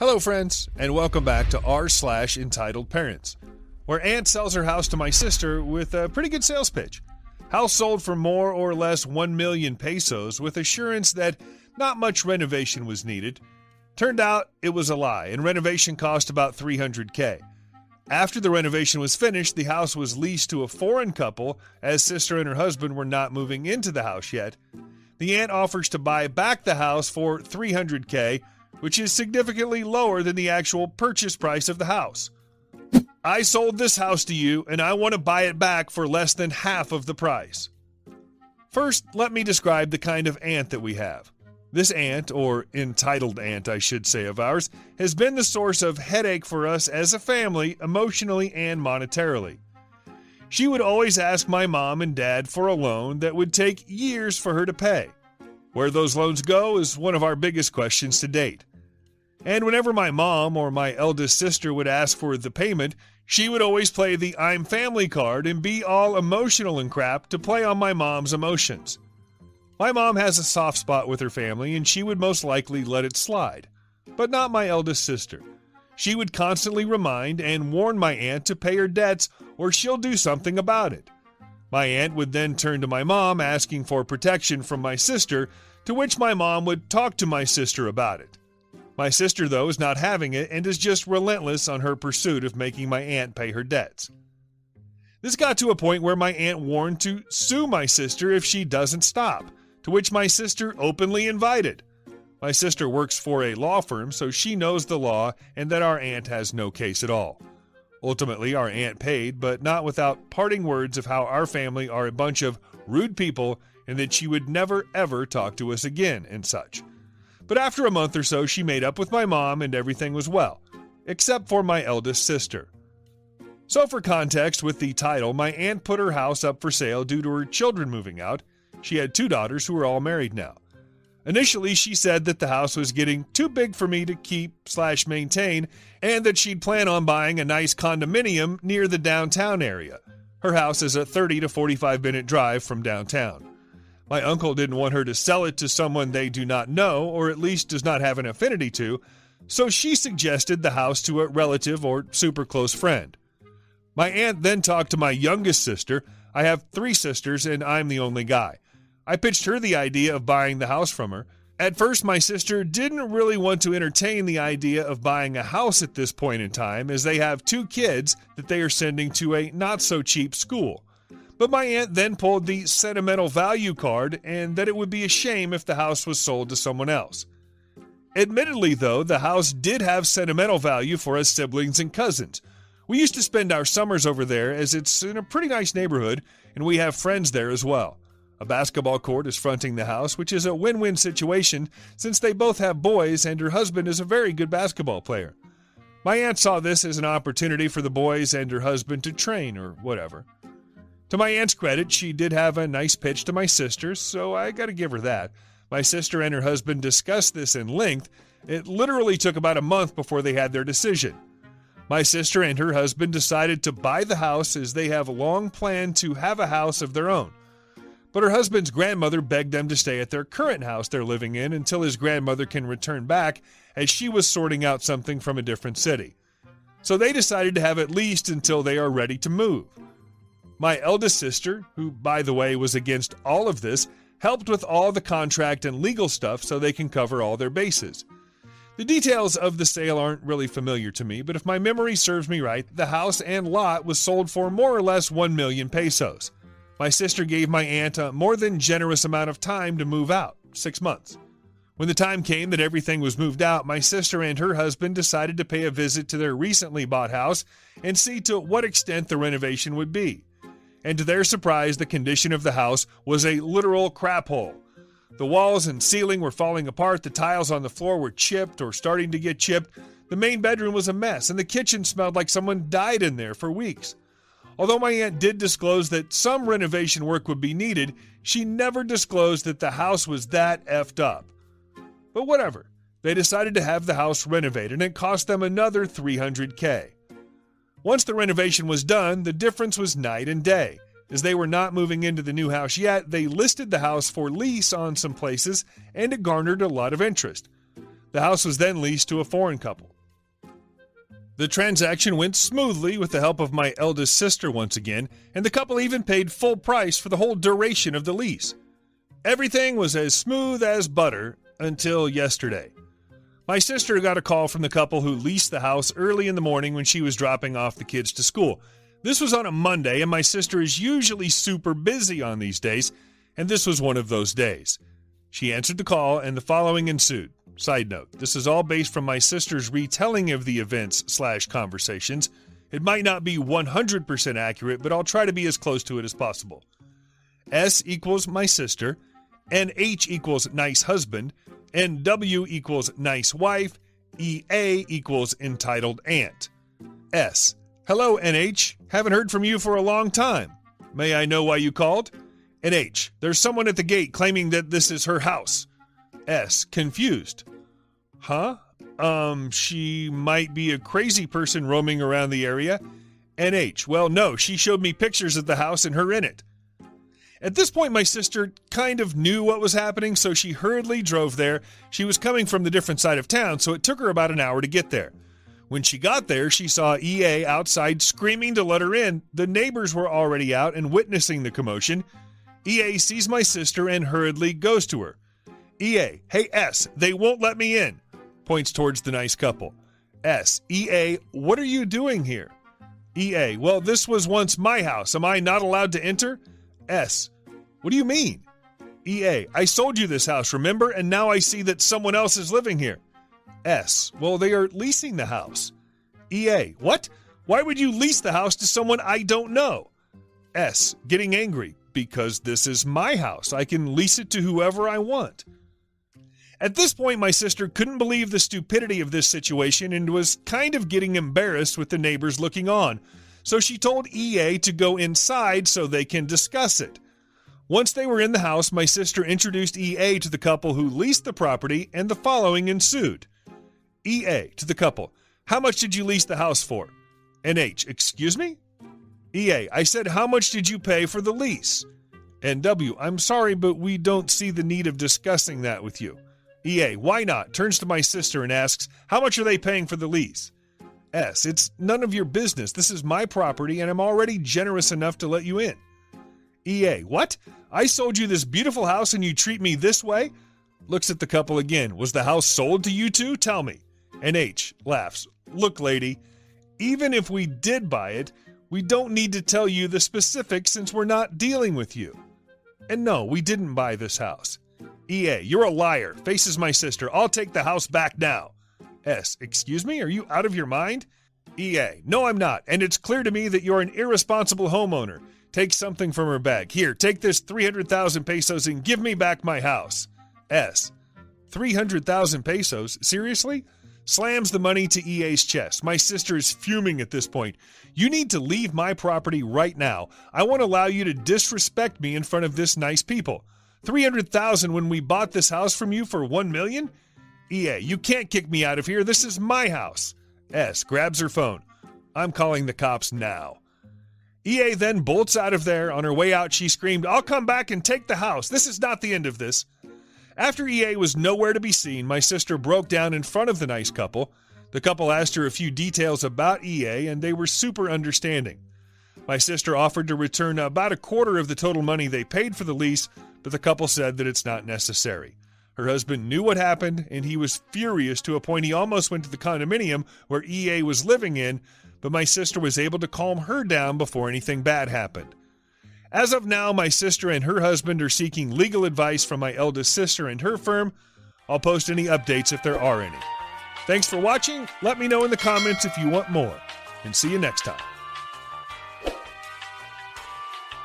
Hello friends, and welcome back to r/Entitledparents, where Aunt sells her house to my sister with a pretty good sales pitch. House sold for more or less 1 million pesos with assurance that not much renovation was needed. Turned out it was a lie, and renovation cost about 300K. After the renovation was finished, the house was leased to a foreign couple, as sister and her husband were not moving into the house yet. The aunt offers to buy back the house for 300K, which is significantly lower than the actual purchase price of the house. I sold this house to you, and I want to buy it back for less than half of the price. First, let me describe the kind of aunt that we have. This aunt, or entitled aunt I should say of ours, has been the source of headache for us as a family, emotionally and monetarily. She would always ask my mom and dad for a loan that would take years for her to pay. Where those loans go is one of our biggest questions to date. And whenever my mom or my eldest sister would ask for the payment, she would always play the I'm family card and be all emotional and crap to play on my mom's emotions. My mom has a soft spot with her family, and she would most likely let it slide. But not my eldest sister. She would constantly remind and warn my aunt to pay her debts or she'll do something about it. My aunt would then turn to my mom asking for protection from my sister, to which my mom would talk to my sister about it. My sister, though, is not having it and is just relentless on her pursuit of making my aunt pay her debts. This got to a point where my aunt warned to sue my sister if she doesn't stop, to which my sister openly invited. My sister works for a law firm, so she knows the law and that our aunt has no case at all. Ultimately, our aunt paid, but not without parting words of how our family are a bunch of rude people and that she would never ever talk to us again and such. But after a month or so, she made up with my mom and everything was well, except for my eldest sister. So for context with the title, my aunt put her house up for sale due to her children moving out. She had 2 daughters who are all married now. Initially, she said that the house was getting too big for me to keep/maintain and that she'd plan on buying a nice condominium near the downtown area. Her house is a 30 to 45-minute drive from downtown. My uncle didn't want her to sell it to someone they do not know, or at least does not have an affinity to, so she suggested the house to a relative or super close friend. My aunt then talked to my youngest sister. I have 3 sisters and I'm the only guy. I pitched her the idea of buying the house from her. At first, my sister didn't really want to entertain the idea of buying a house at this point in time, as they have 2 kids that they are sending to a not-so-cheap school. But my aunt then pulled the sentimental value card and that it would be a shame if the house was sold to someone else. Admittedly, though, the house did have sentimental value for us siblings and cousins. We used to spend our summers over there as it's in a pretty nice neighborhood and we have friends there as well. A basketball court is fronting the house, which is a win-win situation since they both have boys and her husband is a very good basketball player. My aunt saw this as an opportunity for the boys and her husband to train or whatever. To my aunt's credit, she did have a nice pitch to my sisters, so I gotta give her that. My sister and her husband discussed this in length. It literally took about a month before they had their decision. My sister and her husband decided to buy the house as they have long planned to have a house of their own. But her husband's grandmother begged them to stay at their current house they're living in until his grandmother can return back, as she was sorting out something from a different city. So they decided to have at least until they are ready to move. My eldest sister, who by the way was against all of this, helped with all the contract and legal stuff so they can cover all their bases. The details of the sale aren't really familiar to me, but if my memory serves me right, the house and lot was sold for more or less 1 million pesos. My sister gave my aunt a more than generous amount of time to move out, 6 months. When the time came that everything was moved out, my sister and her husband decided to pay a visit to their recently bought house and see to what extent the renovation would be. And to their surprise, the condition of the house was a literal crap hole. The walls and ceiling were falling apart, the tiles on the floor were chipped or starting to get chipped, the main bedroom was a mess, and the kitchen smelled like someone died in there for weeks. Although my aunt did disclose that some renovation work would be needed, she never disclosed that the house was that effed up. But whatever, they decided to have the house renovated and it cost them another 300K. Once the renovation was done, the difference was night and day. As they were not moving into the new house yet, they listed the house for lease on some places and it garnered a lot of interest. The house was then leased to a foreign couple. The transaction went smoothly with the help of my eldest sister once again, and the couple even paid full price for the whole duration of the lease. Everything was as smooth as butter until yesterday. My sister got a call from the couple who leased the house early in the morning when she was dropping off the kids to school. This was on a Monday, and my sister is usually super busy on these days, and this was one of those days. She answered the call, and the following ensued. Side note, this is all based from my sister's retelling of the events/conversations. It might not be 100% accurate, but I'll try to be as close to it as possible. S equals my sister, NH equals nice husband, NW equals nice wife, EA equals entitled aunt. S. Hello, NH. Haven't heard from you for a long time. May I know why you called? NH. There's someone at the gate claiming that this is her house. S. Confused. Huh? She might be a crazy person roaming around the area. NH. Well, no, she showed me pictures of the house and her in it. At this point, my sister kind of knew what was happening, so she hurriedly drove there. She was coming from the different side of town, so it took her about an hour to get there. When she got there, she saw EA outside screaming to let her in. The neighbors were already out and witnessing the commotion. EA sees my sister and hurriedly goes to her. EA, hey S, they won't let me in. Points towards the nice couple. S, EA, what are you doing here? EA, well, this was once my house. Am I not allowed to enter? S, what do you mean? EA, I sold you this house, remember? And now I see that someone else is living here. S, well, they are leasing the house. EA, what? Why would you lease the house to someone I don't know? S, getting angry, because this is my house. I can lease it to whoever I want. At this point, my sister couldn't believe the stupidity of this situation and was kind of getting embarrassed with the neighbors looking on. So she told EA to go inside so they can discuss it. Once they were in the house, my sister introduced EA to the couple who leased the property, and the following ensued. EA to the couple, how much did you lease the house for? NH, excuse me? EA, I said, how much did you pay for the lease? NW, I'm sorry, but we don't see the need of discussing that with you. EA, why not? Turns to my sister and asks, how much are they paying for the lease? S, it's none of your business. This is my property, and I'm already generous enough to let you in. EA, what? I sold you this beautiful house and you treat me this way? Looks at the couple again. Was the house sold to you two? Tell me. NH laughs. Look, lady, even if we did buy it, we don't need to tell you the specifics since we're not dealing with you. And no, we didn't buy this house. EA, you're a liar. Faces my sister. I'll take the house back now. S, excuse me? Are you out of your mind? EA, no, I'm not. And it's clear to me that you're an irresponsible homeowner. Take something from her bag. Here, take this 300,000 pesos and give me back my house. S, 300,000 pesos? Seriously? Slams the money to EA's chest. My sister is fuming at this point. You need to leave my property right now. I won't allow you to disrespect me in front of this nice people. 300,000 when we bought this house from you for 1 million? EA, you can't kick me out of here. This is my house. S grabs her phone. I'm calling the cops now. EA then bolts out of there. On her way out, she screamed, I'll come back and take the house. This is not the end of this. After EA was nowhere to be seen, my sister broke down in front of the nice couple. The couple asked her a few details about EA, and they were super understanding. My sister offered to return about a quarter of the total money they paid for the lease, but the couple said that it's not necessary. Her husband knew what happened, and he was furious to a point he almost went to the condominium where EA was living in, but my sister was able to calm her down before anything bad happened. As of now, my sister and her husband are seeking legal advice from my eldest sister and her firm. I'll post any updates if there are any. Thanks for watching. Let me know in the comments if you want more, and see you next time.